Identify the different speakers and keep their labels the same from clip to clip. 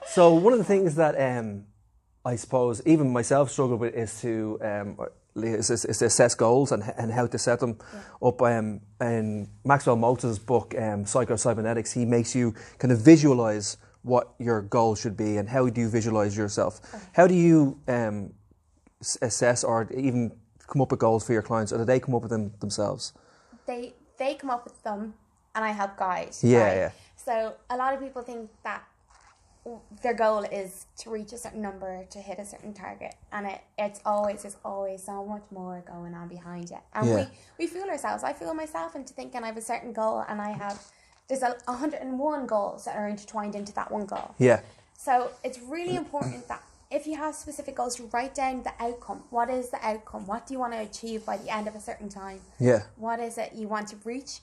Speaker 1: So one of the things that I suppose even myself struggle with is to assess goals and how to set them up. In Maxwell Maltz's book, Psycho-Cybernetics, he makes you kind of visualize what your goal should be and how do you visualize yourself. Okay. How do you assess or even come up with goals for your clients, or do they come up with them themselves?
Speaker 2: They come up with them and I help guide.
Speaker 1: Yeah,
Speaker 2: right?
Speaker 1: yeah.
Speaker 2: So a lot of people think that their goal is to reach a certain number, to hit a certain target, and there's always so much more going on behind it. And we fool ourselves. I fool myself into thinking I have a certain goal, and there's 101 goals that are intertwined into that one goal.
Speaker 1: Yeah.
Speaker 2: So it's really important that if you have specific goals, to write down the outcome. What is the outcome? What do you want to achieve by the end of a certain time?
Speaker 1: Yeah.
Speaker 2: What is it you want to reach?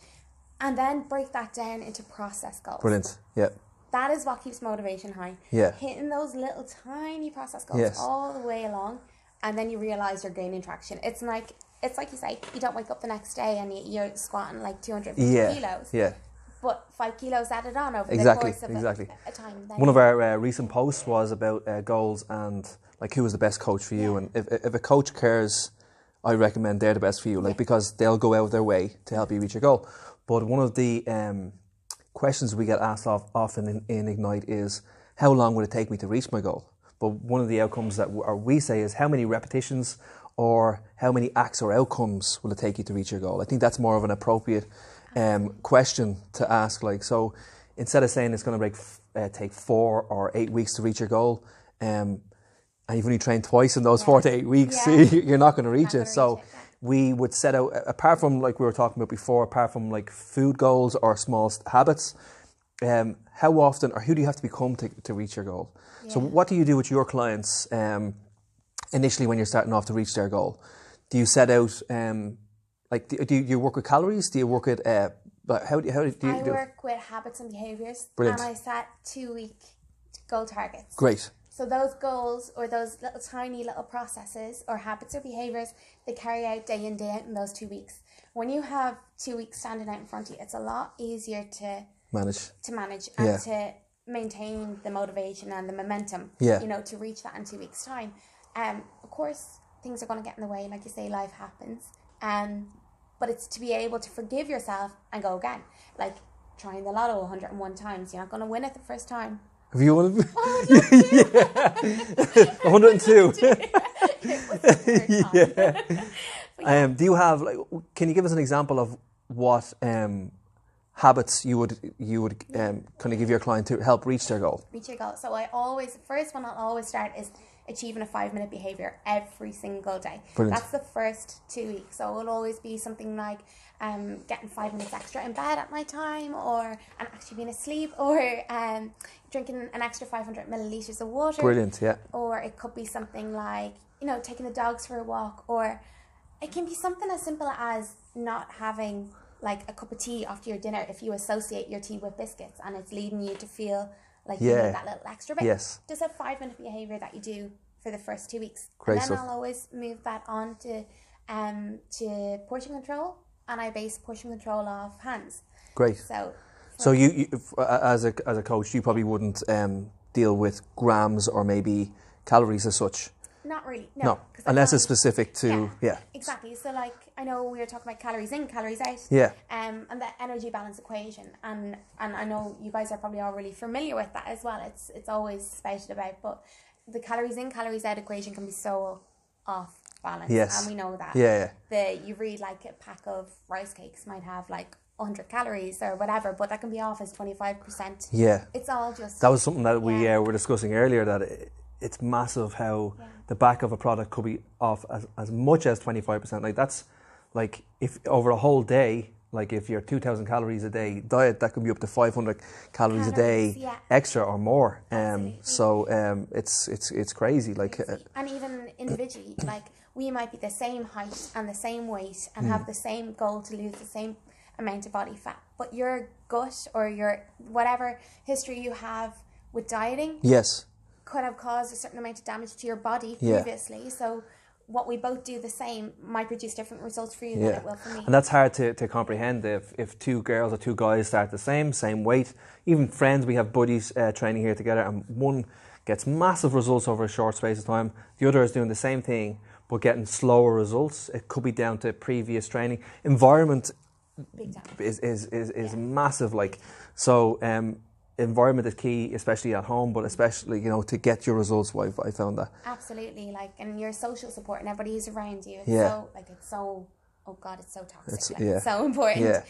Speaker 2: And then break that down into process goals.
Speaker 1: Brilliant. Yeah.
Speaker 2: That is what keeps motivation high.
Speaker 1: Yeah.
Speaker 2: Hitting those little tiny process goals all the way along, and then you realise you're gaining traction. It's like you say, you don't wake up the next day and you're squatting like 250 kilos.
Speaker 1: Yeah.
Speaker 2: But 5 kilos added on over the course of a time.
Speaker 1: One of our recent posts was about goals and like who was the best coach for you. And if a coach cares, I recommend they're the best for you, like because they'll go out of their way to help you reach your goal. But one of the questions we get asked often in Ignite is, how long would it take me to reach my goal? But one of the outcomes that we say is, how many repetitions or how many acts or outcomes will it take you to reach your goal? I think that's more of an appropriate question to ask. Like, so instead of saying it's going to take 4 or 8 weeks to reach your goal, and you've only trained twice in those 4 to 8 weeks, you're not going to reach it. So we would set out, apart from like we were talking about before, apart from like food goals or small habits, how often or who do you have to become to reach your goal? Yeah. So what do you do with your clients initially when you're starting off to reach their goal? Do you set out, do you work with calories? Do you work at, how do you
Speaker 2: I work with habits and behaviours.
Speaker 1: Brilliant.
Speaker 2: And I set 2-week goal targets.
Speaker 1: Great.
Speaker 2: So those goals or those little tiny little processes or habits or behaviours, they carry out day in, day out in those 2 weeks. When you have 2 weeks standing out in front of you, it's a lot easier to manage and to maintain the motivation and the momentum, to reach that in 2 weeks' time. Of course, things are going to get in the way. Like you say, life happens. But it's to be able to forgive yourself and go again. Like trying the lotto 101 times. You're not going to win it the first time.
Speaker 1: Have you won it? 102.
Speaker 2: Yeah.
Speaker 1: Do you have can you give us an example of what habits you would kind of give your client to help reach their goal?
Speaker 2: Reach your goal. So the first one I'll always start is achieving a 5-minute behaviour every single day.
Speaker 1: Brilliant.
Speaker 2: That's the first 2 weeks. So it'll always be something like getting 5 minutes extra in bed at night time, and actually being asleep, or drinking an extra 500 millilitres of water.
Speaker 1: Brilliant, yeah.
Speaker 2: Or it could be something like, taking the dogs for a walk, or it can be something as simple as not having like a cup of tea after your dinner if you associate your tea with biscuits and it's leading you to feel like you need that little extra bit.
Speaker 1: Yes.
Speaker 2: Just a 5-minute behaviour that you do for the first 2 weeks.
Speaker 1: Great
Speaker 2: and then
Speaker 1: stuff.
Speaker 2: I'll always move that on to portion control, and I base portion control off hands.
Speaker 1: Great. So you as a coach, you probably wouldn't deal with grams or maybe calories as such.
Speaker 2: Not really, no.
Speaker 1: Unless it's specific to,
Speaker 2: Exactly. So like, I know we were talking about calories in, calories out.
Speaker 1: Yeah.
Speaker 2: And the energy balance equation. And I know you guys are probably all really familiar with that as well. It's always spouted about, but the calories in, calories out equation can be so off balance.
Speaker 1: Yes.
Speaker 2: And we know that.
Speaker 1: Yeah.
Speaker 2: You read like a pack of rice cakes might have like 100 calories or whatever, but that can be off as 25%.
Speaker 1: Yeah.
Speaker 2: It's all just...
Speaker 1: That was something that we were discussing earlier, that it's massive how the back of a product could be off as much as 25%. Like that's like if over a whole day, like if you're 2,000 calories a day diet, that could be up to 500 calories a day extra or more. So it's crazy. Like
Speaker 2: and even individually, like we might be the same height and the same weight and have the same goal to lose the same amount of body fat, but your gut or your whatever history you have with dieting,
Speaker 1: yes,
Speaker 2: could have caused a certain amount of damage to your body previously. So what we both do the same might produce different results for you than it will for me.
Speaker 1: And that's hard to comprehend if two girls or two guys start the same weight. Even friends, we have buddies training here together, and one gets massive results over a short space of time. The other is doing the same thing but getting slower results. It could be down to previous training. Environment is massive. Like, so environment is key, especially at home, but especially, you know, to get your results. I found that.
Speaker 2: Absolutely, like, and your social support and everybody who's around you. It's so oh God, it's so toxic. It's so important.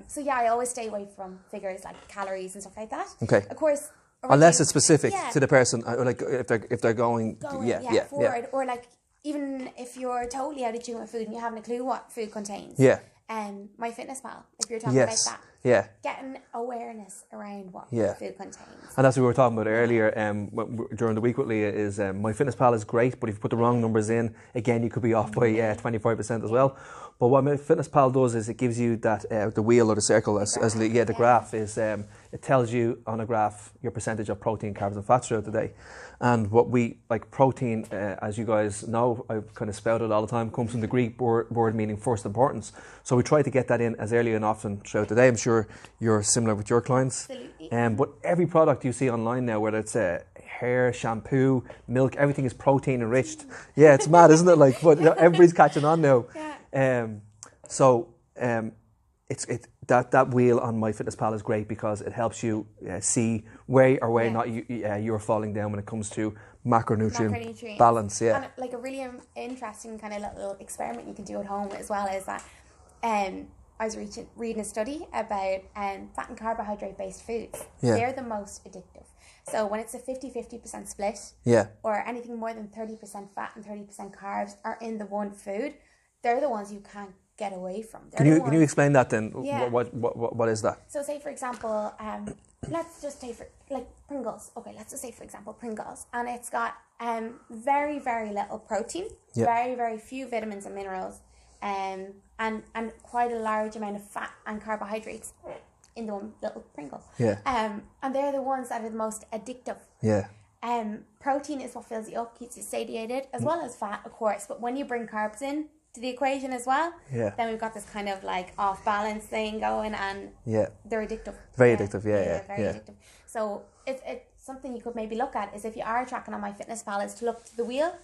Speaker 2: So I always stay away from figures like calories and stuff like that.
Speaker 1: Okay.
Speaker 2: Of course,
Speaker 1: unless it's specific to the person, or like if they're going forward,
Speaker 2: or like even if you're totally out of tune with food and you haven't a clue what food contains. MyFitnessPal, if you're talking about that. Getting awareness around what food contains.
Speaker 1: And that's what we were talking about earlier during the week with Leah is MyFitnessPal is great, but if you put the wrong numbers in, again, you could be off by 25% as well. But what MyFitnessPal does is it gives you that the wheel or the circle, the graph is it tells you on a graph your percentage of protein, carbs and fats throughout the day. And what we like protein, as you guys know, I kind of spout it all the time, comes from the Greek word meaning first importance. So we try to get that in as early and often throughout the day. I'm sure you're similar with your clients.
Speaker 2: Absolutely.
Speaker 1: But every product you see online now, whether it's hair, shampoo, milk, everything is protein enriched. Yeah, it's mad, isn't it? Like, but everybody's catching on now. That wheel on MyFitnessPal is great because it helps you see where not you're falling down when it comes to macronutrient balance.
Speaker 2: And like a really interesting kind of little experiment you can do at home as well is that I was reading a study about fat and carbohydrate based foods. They're the most addictive. So when it's a 50-50% split, or anything more than 30% fat and 30% carbs are in the one food, they're the ones you can't get away from. Can
Speaker 1: you explain that then? What is that?
Speaker 2: So say for example, let's just say for like Pringles. Okay, let's just say for example Pringles, and it's got very very little protein, very very few vitamins and minerals, and quite a large amount of fat and carbohydrates in the one little Pringle. And they're the ones that are the most addictive. Protein is what fills you up, keeps you satiated, as well as fat, of course. But when you bring carbs in to the equation as well, then we've got this kind of like off balance thing going, and they're addictive.
Speaker 1: Very addictive,
Speaker 2: very addictive. So it's something you could maybe look at is if you are tracking on MyFitnessPal is to look to the wheel,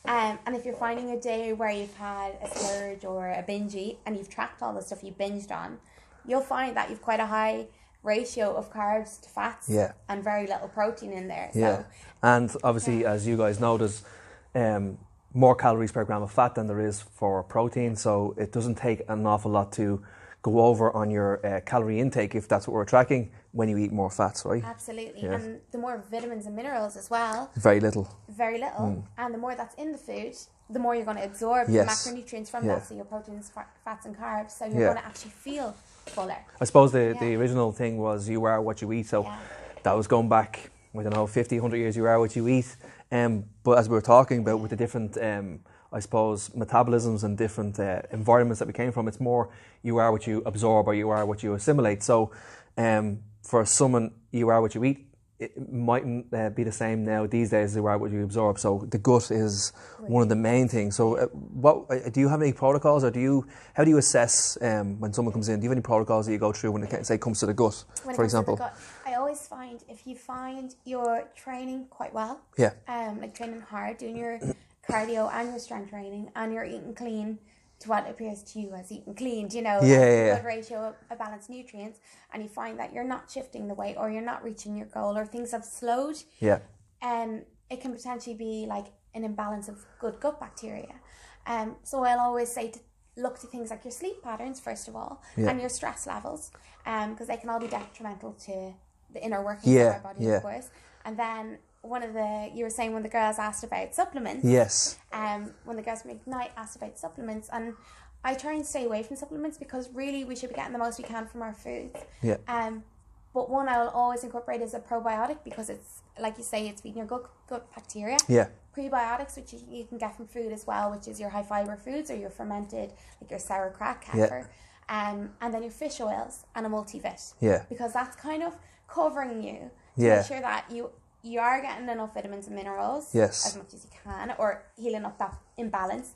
Speaker 2: and if you're finding a day where you've had a splurge or a binge eat and you've tracked all the stuff you binged on, you'll find that you've quite a high ratio of carbs to fats and very little protein in there. So,
Speaker 1: and obviously, as you guys know, there's more calories per gram of fat than there is for protein, so it doesn't take an awful lot to go over on your calorie intake if that's what we're tracking when you eat more fats, right?
Speaker 2: Absolutely. And the more vitamins and minerals as well.
Speaker 1: Very little.
Speaker 2: And the more that's in the food, the more you're going to absorb the macronutrients from that, so your proteins, fats and carbs, so you're going to actually feel fuller.
Speaker 1: I suppose the original thing was you are what you eat, so that was going back, I don't know, 50, 100 years, you are what you eat. But as we were talking about with the different, I suppose, metabolisms and different environments that we came from, it's more you are what you absorb or you are what you assimilate. So for someone, you are what you eat. It mightn't be the same now these days as you are what you absorb. So the gut is one of the main things. So do you have any protocols, or how do you assess when someone comes in? Do you have any protocols that you go through when it comes to the gut, for example?
Speaker 2: I always find if you find you're training quite well, like training hard, doing your cardio and your strength training, and you're eating clean to what appears to you as eating clean, good ratio of balanced nutrients, and you find that you're not shifting the weight or you're not reaching your goal or things have slowed, it can potentially be like an imbalance of good gut bacteria. So I'll always say to look to things like your sleep patterns first of all, and your stress levels, because they can all be detrimental to the inner workings of our body, of course. And then you were saying when the girls asked about supplements.
Speaker 1: Yes.
Speaker 2: When the girls from Ignite asked about supplements, and I try and stay away from supplements because really we should be getting the most we can from our foods. But one I'll always incorporate is a probiotic because it's, like you say, it's feeding your gut bacteria. Prebiotics, which you can get from food as well, which is your high fiber foods or your fermented, like your sauerkraut, kefir, and then your fish oils and a multivit. Because that's kind of covering you to make sure that you you are getting enough vitamins and minerals
Speaker 1: Yes.
Speaker 2: as much as you can, or healing up that imbalance.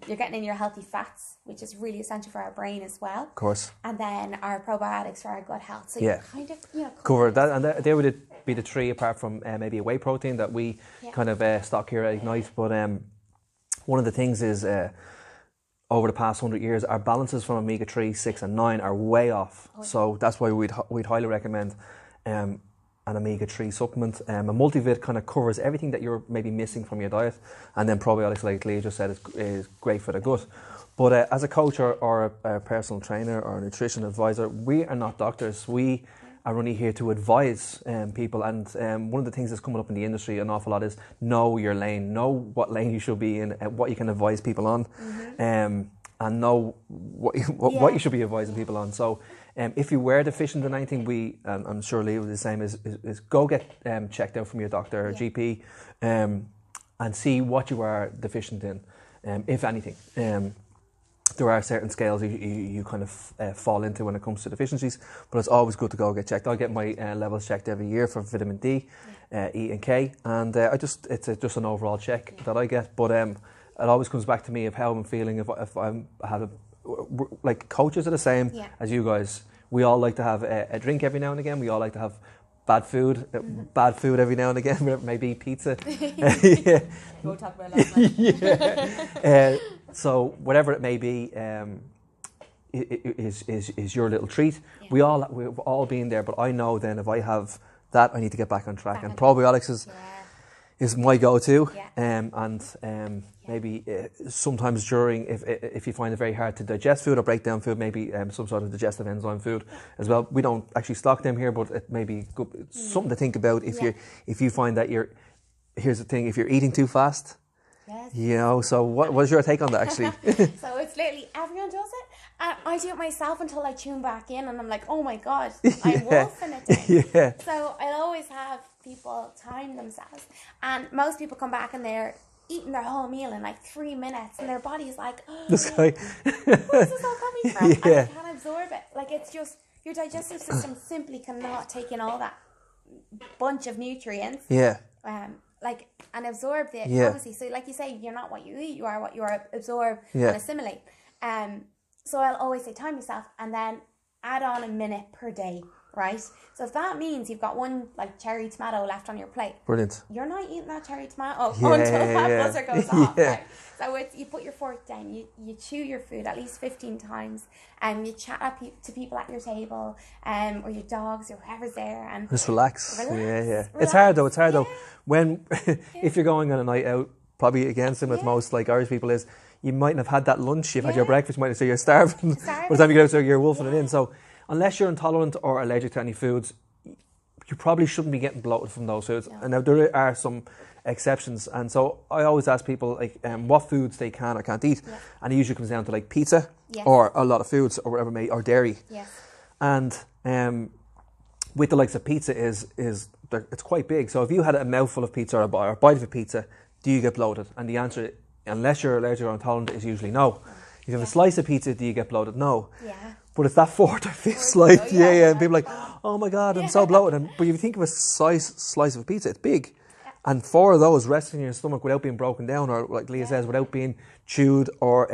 Speaker 2: You're getting in your healthy fats, which is really essential for our brain as well.
Speaker 1: Of course.
Speaker 2: And then our probiotics for our gut health. So
Speaker 1: Yeah.
Speaker 2: you kind of, you know,
Speaker 1: Cover that, and they would be the three, apart from maybe a whey protein that we kind of stock here at Ignite. But one of the things is over the past 100 years, our balances from omega-3, 6 and 9 are way off. So that's why we'd highly recommend an omega-3 supplement. A multivit kind of covers everything that you're maybe missing from your diet, and then probiotics, like Leah just said, is great for the gut. But as a coach or a personal trainer or a nutrition advisor, we are not doctors. We are only here to advise people, and one of the things that's coming up in the industry an awful lot is know your lane, know what lane you should be in, what you can advise people on, and know what you should be advising people on. So if you were deficient in anything, I'm sure Leah was the same, is go get checked out from your doctor or GP, and see what you are deficient in, if anything. There are certain scales you kind of fall into when it comes to deficiencies, but it's always good to go get checked. I get my levels checked every year for vitamin D, E and K, and it's just an overall check that I get. But it always comes back to me of how I'm feeling. If I'm like, coaches are the same as you guys. We all like to have a drink every now and again. We all like to have bad food every now and again, maybe pizza.
Speaker 2: We'll talk about that.
Speaker 1: So whatever it may be, is your little treat. We've all been there, but I know then if I have that, I need to get back on track. And probiotics is my go-to. Maybe sometimes during, if you find it very hard to digest food or break down food, maybe some sort of digestive enzyme food as well. We don't actually stock them here, but it may be good, something to think about if you find that here's the thing, if you're eating too fast.
Speaker 2: Yes.
Speaker 1: You know, so what your take on that actually?
Speaker 2: So it's literally everyone does it, and I do it myself until I tune back in, and I'm like, oh my god, I'm wolfing it down. So I'll always have people time themselves, and most people come back and they're eating their whole meal in like 3 minutes, and their body's like, oh, where's this all coming from? And they can't absorb it. Like, it's just your digestive system simply cannot take in all that bunch of nutrients. And absorb it, obviously. So like you say, you're not what you eat, you are what you absorb and assimilate. So I'll always say time yourself, and then add on a minute per day, right? So if that means you've got one like cherry tomato left on your plate,
Speaker 1: brilliant,
Speaker 2: you're not eating that cherry tomato until that buzzer goes off, right? So you put your fork down, you chew your food at least 15 times, and you chat to people at your table, or your dogs or whoever's there, and
Speaker 1: just relax. Relax. It's hard though. When if you're going on a night out, probably again similar to most like Irish people, is you mightn't have had that lunch, you've had your breakfast, so you're starving. By the time you get out, so you're wolfing it in. So unless you're intolerant or allergic to any foods, you probably shouldn't be getting bloated from those foods. And now there are some exceptions, and so I always ask people like what foods they can or can't eat, and it usually comes down to like pizza or a lot of foods or whatever, or dairy. And with the likes of pizza is it's quite big. So if you had a mouthful of pizza or a bite of a pizza, do you get bloated? And the answer, unless you're allergic or intolerant, is usually no. If you have a slice of pizza, do you get bloated? No. But it's that fourth or fifth slice, and people are like, oh my god, I'm so bloated. But if you think of a slice of pizza, it's big. And 4 of those resting in your stomach without being broken down, or like Leah says, without being chewed or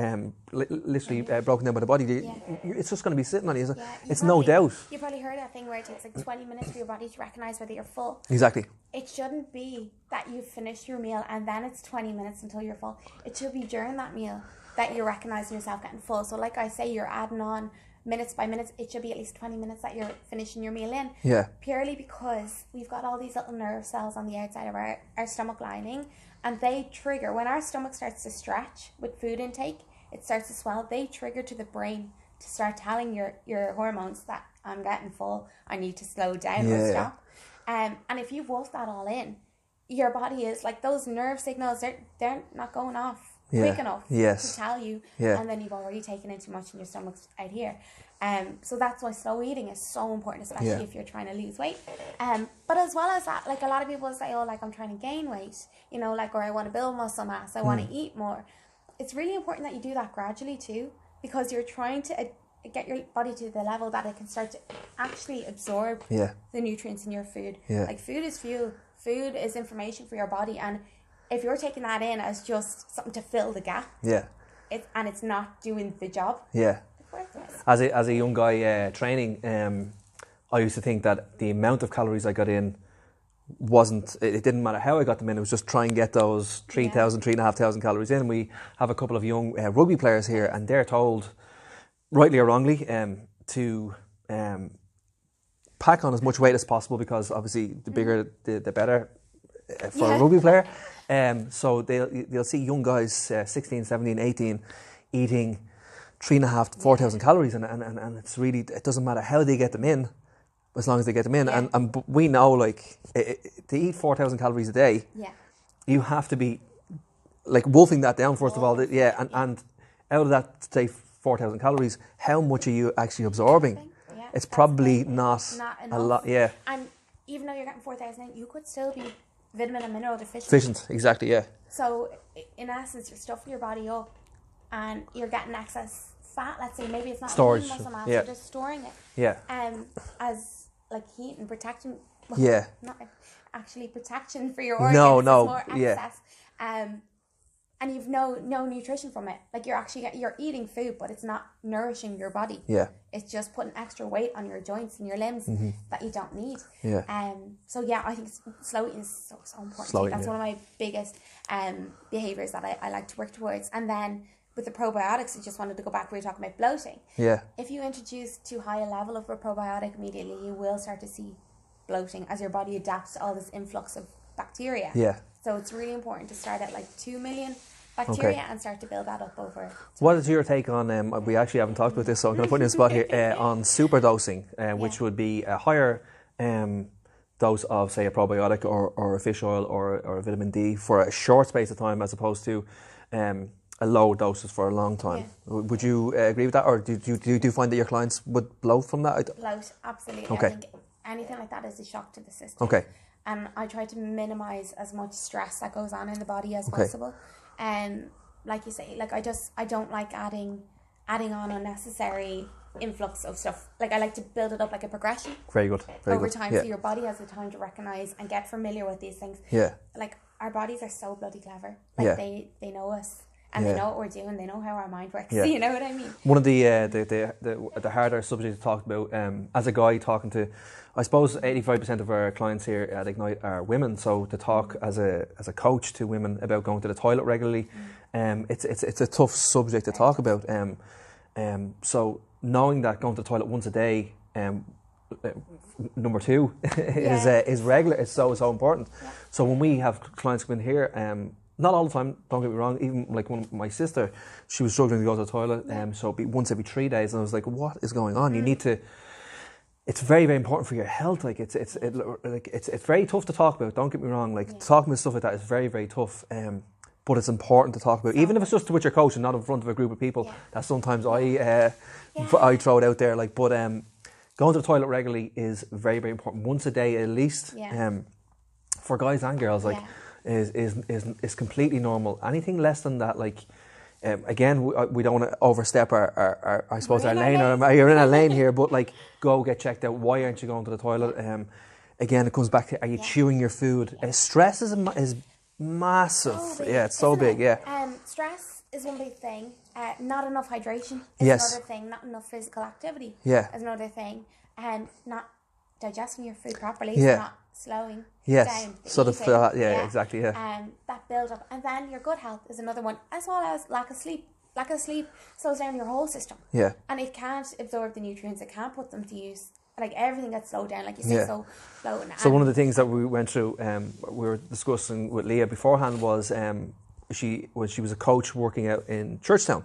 Speaker 1: literally broken down by the body, it's just going to be sitting on you. It's no doubt.
Speaker 2: You've probably heard that thing where it takes like 20 minutes for your body to recognise whether you're full.
Speaker 1: Exactly.
Speaker 2: It shouldn't be that you've finished your meal and then it's 20 minutes until you're full. It should be during that meal that you're recognising yourself getting full. So like I say, you're adding on minutes by minutes. It should be at least 20 minutes that you're finishing your meal in. Purely because we've got all these little nerve cells on the outside of our stomach lining, and they trigger, when our stomach starts to stretch with food intake, it starts to swell, they trigger to the brain to start telling your hormones that I'm getting full, I need to slow down or stop. And if you wolf that all in, your body is like, those nerve signals, they're not going off quick enough to tell you, and then you've already taken in too much and your stomach's out here. So that's why slow eating is so important, especially if you're trying to lose weight. But as well as that, like a lot of people say, oh, like I'm trying to gain weight, you know, like, or I want to build muscle mass, I want to eat more. It's really important that you do that gradually too, because you're trying to get your body to the level that it can start to actually absorb the nutrients in your food. Like food is fuel, food is information for your body, and if you're taking that in as just something to fill the gap, and it's not doing the job,
Speaker 1: as a young guy training, I used to think that the amount of calories I got in it didn't matter how I got them in, it was just try and get those 3,000, 3,500 calories in. We have a couple of young rugby players here, and they're told, rightly or wrongly, to pack on as much weight as possible, because obviously the bigger the better for a rugby player. So they'll see young guys 16, 17, 18 eating 3,500 to 4,000 calories, and it's really, it doesn't matter how they get them in, as long as they get them in. And we know, like, to eat 4,000 calories a day, you have to be like wolfing that down first of all. And out of that, say 4,000 calories, how much are you actually absorbing? It's probably not a lot.
Speaker 2: And even though you're getting 4,000 in, you could still be vitamin and mineral deficient.
Speaker 1: Exactly.
Speaker 2: So in essence, you're stuffing your body up, and you're getting excess fat. Let's say maybe it's not
Speaker 1: storage,
Speaker 2: muscle mass, you're just storing it. As like heat and protection. Not actually protection for your organs. No. More excess. And you've no nutrition from it. Like you're eating food, but it's not nourishing your body. It's just putting extra weight on your joints and your limbs that you don't need. So I think slow eating is so important. That's one of my biggest behaviours that I like to work towards. And then with the probiotics, I just wanted to go back, we were talking about bloating. If you introduce too high a level of a probiotic immediately, you will start to see bloating as your body adapts to all this influx of bacteria. So it's really important to start at like 2 million bacteria and start to build that up over time.
Speaker 1: What is your take on, we actually haven't talked about this, so I'm going to put in a spot here, on super dosing, which would be a higher dose of, say, a probiotic or a fish oil or a vitamin D for a short space of time, as opposed to a low doses for a long time. Would you agree with that, or do you find that your clients would bloat from that?
Speaker 2: Bloat, absolutely. I think anything like that is a shock to the system. And I try to minimise as much stress that goes on in the body as possible. And like you say, like I don't like adding on unnecessary influx of stuff. Like I like to build it up like a progression.
Speaker 1: Very good.
Speaker 2: Over time, so your body has the time to recognise and get familiar with these things. Like our bodies are so bloody clever. Like they know us. And they know what we're doing. They know how our mind works. You know what I mean?
Speaker 1: One of the harder subjects to talk about, as a guy talking to, I suppose 85% of our clients here at Ignite are women. So to talk as a coach to women about going to the toilet regularly, it's a tough subject to talk about. So knowing that going to the toilet once a day, number 2 is regular. It's so important. So when we have clients come in here, not all the time, don't get me wrong, even like my sister, she was struggling to go to the toilet, so it'd be once every 3 days, and I was like, what is going on? You need to, it's very, very important for your health. Like it's very tough to talk about, don't get me wrong, like talking about stuff like that is very, very tough, but it's important to talk about, even if it's just with your coach and not in front of a group of people. That sometimes I throw it out there, like, but going to the toilet regularly is very, very important, once a day at least, for guys and girls, like, is completely normal. Anything less than that, like, again, we don't want to overstep our I suppose our lane, or you're in a lane here, but like, go get checked out. Why aren't you going to the toilet? Again, it comes back to, are you chewing your food? Stress is massive. It's so big.
Speaker 2: Stress is one big thing. Not enough hydration is another thing. Not enough physical activity is another thing. And not digesting your food properly is not slowing down.
Speaker 1: Sort of, exactly,
Speaker 2: that build up. And then your gut health is another one, as well as lack of sleep. Lack of sleep slows down your whole system. And it can't absorb the nutrients, it can't put them to use. Like everything gets slowed down, like you say, so slow.
Speaker 1: So one of the things that we went through, we were discussing with Leah beforehand, was she was a coach working out in Churchtown.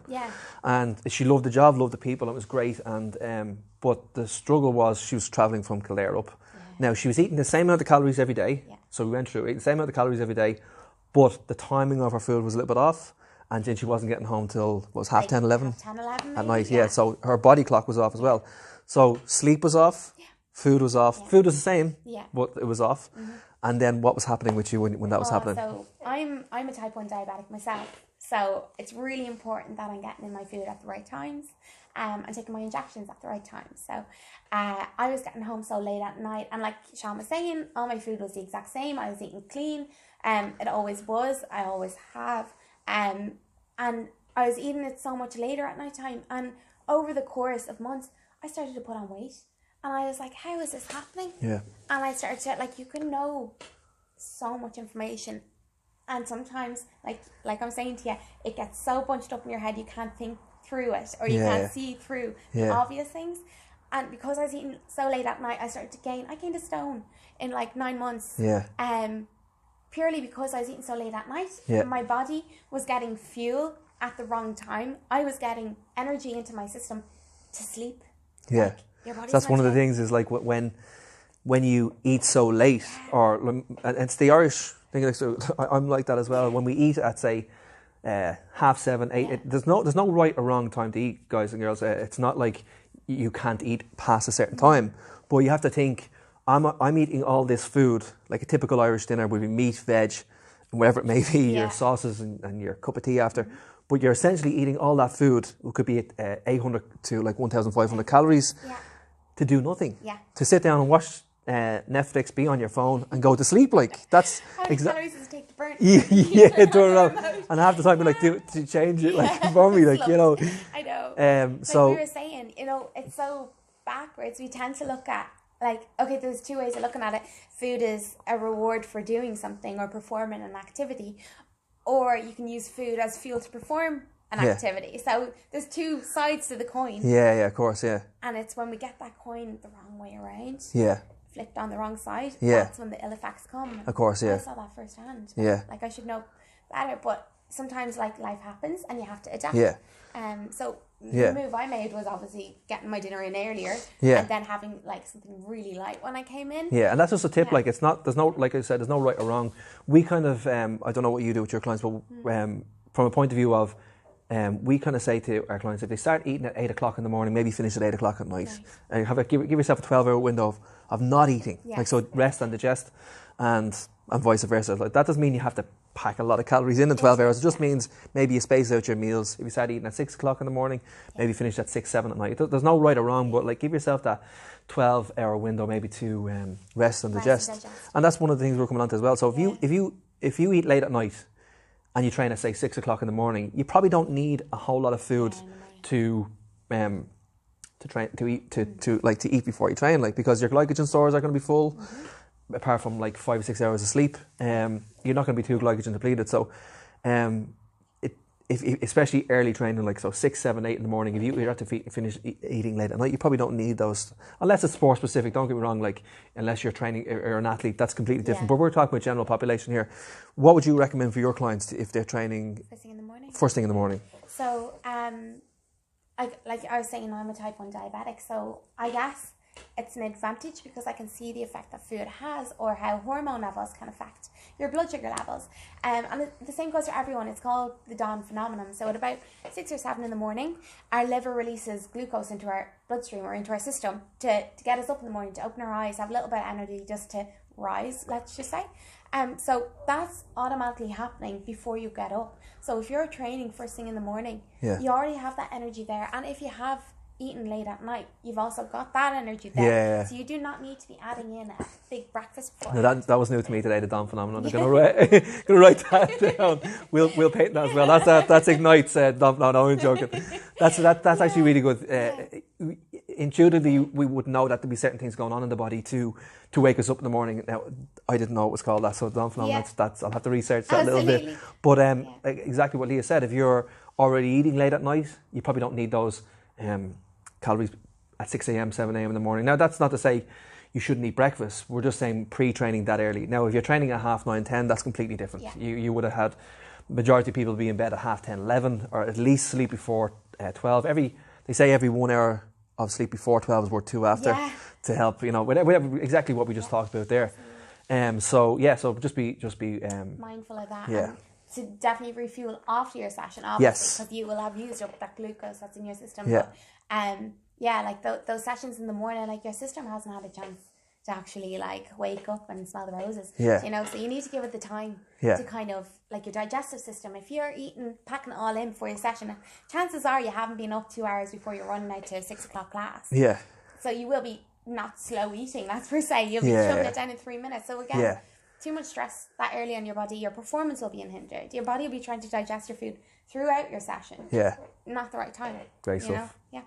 Speaker 1: And she loved the job, loved the people, it was great. And but the struggle was she was travelling from Kildare up. Now, she was eating the same amount of calories every day. So we went through eating the same amount of calories every day, but the timing of her food was a little bit off. And then she wasn't getting home till, half 10, 11 at night. So her body clock was off as well. So sleep was off, food was off. Food was the same, but it was off. And then what was happening with you when that was happening?
Speaker 2: So I'm a type 1 diabetic myself. So it's really important that I'm getting in my food at the right times. And taking my injections at the right time. So I was getting home so late at night, and like Sean was saying, all my food was the exact same. I was eating clean. It always was. I always have. And I was eating it so much later at night time. And over the course of months, I started to put on weight. And I was like, how is this happening?
Speaker 1: Yeah.
Speaker 2: And I started to, like, you can know so much information. And sometimes, like I'm saying to you, it gets so bunched up in your head, you can't think through it, or you can't see through the obvious things. And because I was eating so late at night, I gained a stone in like 9 months.
Speaker 1: Yeah.
Speaker 2: Purely because I was eating so late at night.
Speaker 1: Yeah.
Speaker 2: My body was getting fuel at the wrong time. I was getting energy into my system to sleep.
Speaker 1: Yeah.
Speaker 2: Like, your body's
Speaker 1: that's one of the things is like when you eat so late, or and it's the Irish thing. Like, so I'm like that as well. When we eat at say 7:30, 8, there's no right or wrong time to eat, guys and girls. It's not like you can't eat past a certain time, but you have to think, I'm eating all this food, like a typical Irish dinner would be meat, veg, and whatever it may be, your sauces and your cup of tea after. But you're essentially eating all that food, it could be 800 to like 1,500 calories, to do nothing.
Speaker 2: Yeah.
Speaker 1: To sit down and watch Netflix, be on your phone, and go to sleep. Like, that's
Speaker 2: how many calories does it take to burn?
Speaker 1: turn around. And half the time, you're like, to change it, like, for me, like, you know.
Speaker 2: I know.
Speaker 1: So
Speaker 2: we were saying, you know, it's so backwards. We tend to look at, like, okay, there's two ways of looking at it. Food is a reward for doing something or performing an activity, or you can use food as fuel to perform an activity. So there's two sides to the coin.
Speaker 1: Yeah, of course, yeah.
Speaker 2: And it's when we get that coin the wrong way around.
Speaker 1: Yeah.
Speaker 2: Flipped on the wrong side.
Speaker 1: Yeah.
Speaker 2: That's when the ill effects come.
Speaker 1: Of course, yeah.
Speaker 2: I saw that firsthand.
Speaker 1: Yeah.
Speaker 2: Like, I should know better, but sometimes, like, life happens and you have to adapt.
Speaker 1: Yeah.
Speaker 2: So the move I made was obviously getting my dinner in earlier, and then having like something really light when I came in.
Speaker 1: Yeah, and that's just a tip. Like, it's not, there's no, like I said, there's no right or wrong. We kind of, I don't know what you do with your clients, but from a point of view of, we kind of say to our clients, if they start eating at 8 o'clock in the morning, maybe finish at 8 o'clock at night, and give yourself a 12-hour window of not eating, like, so rest and digest, and vice versa. Like, that doesn't mean you have to pack a lot of calories in 12 hours. It just means maybe you space out your meals. If you start eating at 6 o'clock in the morning, maybe finish at 6, 7 at night. There's no right or wrong, but like, give yourself that 12-hour window maybe to rest and digest. And that's one of the things we're coming on to as well. So if you eat late at night and you train at say 6 o'clock in the morning, you probably don't need a whole lot of food to eat before you train, like, because your glycogen stores are going to be full. Apart from like 5 or 6 hours of sleep, you're not going to be too glycogen depleted. So, if especially early training, like, so 6, 7, 8 in the morning, if you have to finish eating late at night, you probably don't need those, unless it's sport specific. Don't get me wrong, like, unless you're training or an athlete, that's completely different. But we're talking about general population here. What would you recommend for your clients if they're training
Speaker 2: first thing in the morning?
Speaker 1: First thing in the morning.
Speaker 2: So, like I was saying, I'm a type 1 diabetic, so I guess it's an advantage because I can see the effect that food has, or how hormone levels can affect your blood sugar levels. And the same goes for everyone. It's called the dawn phenomenon. So at about 6 or 7 in the morning, our liver releases glucose into our bloodstream or into our system to get us up in the morning, to open our eyes, have a little bit of energy just to rise, let's just say. So that's automatically happening before you get up. So if you're training first thing in the morning, you already have that energy there. And if you have eaten late at night, you've also got that energy there. So you do not need to be adding in a big breakfast before.
Speaker 1: No, that was new to me today, the dawn phenomenon. I'm gonna write that down. We'll paint that as well. That's Ignite's dawn phenomenon. No, I'm joking. That's actually really good. Intuitively, we would know that there'd be certain things going on in the body to wake us up in the morning. Now, I didn't know it was called that, so dawn phenomenon. That's I'll have to research that a little bit. But exactly what Leah said. If you're already eating late at night, you probably don't need those calories at 6 a.m, 7 a.m. in the morning. Now, that's not to say you shouldn't eat breakfast. We're just saying pre-training that early. Now, if you're training at 9:30, 10, that's completely different. You would have had majority of people be in bed at 10:30, 11, or at least sleep before 12. They say every 1 hour of sleep before 12 is worth 2 after, to help, whatever exactly what we just talked about there. So just be
Speaker 2: mindful of that. Yeah. To definitely refuel after your session, obviously, because you will have used up that glucose that's in your system. But, like those sessions in the morning, like, your system hasn't had a chance to actually like wake up and smell the roses.
Speaker 1: Yeah.
Speaker 2: You know, so you need to give it the time to kind of like your digestive system. If you're packing it all in before your session, chances are you haven't been up 2 hours before you're running out to a 6 o'clock class.
Speaker 1: Yeah.
Speaker 2: So you will be not slow eating, that's per se. You'll be shoving it down in 3 minutes. So again, too much stress that early on your body, your performance will be hindered. Your body will be trying to digest your food throughout your session.
Speaker 1: Yeah.
Speaker 2: Not the right time.
Speaker 1: Great stuff.
Speaker 2: Yeah.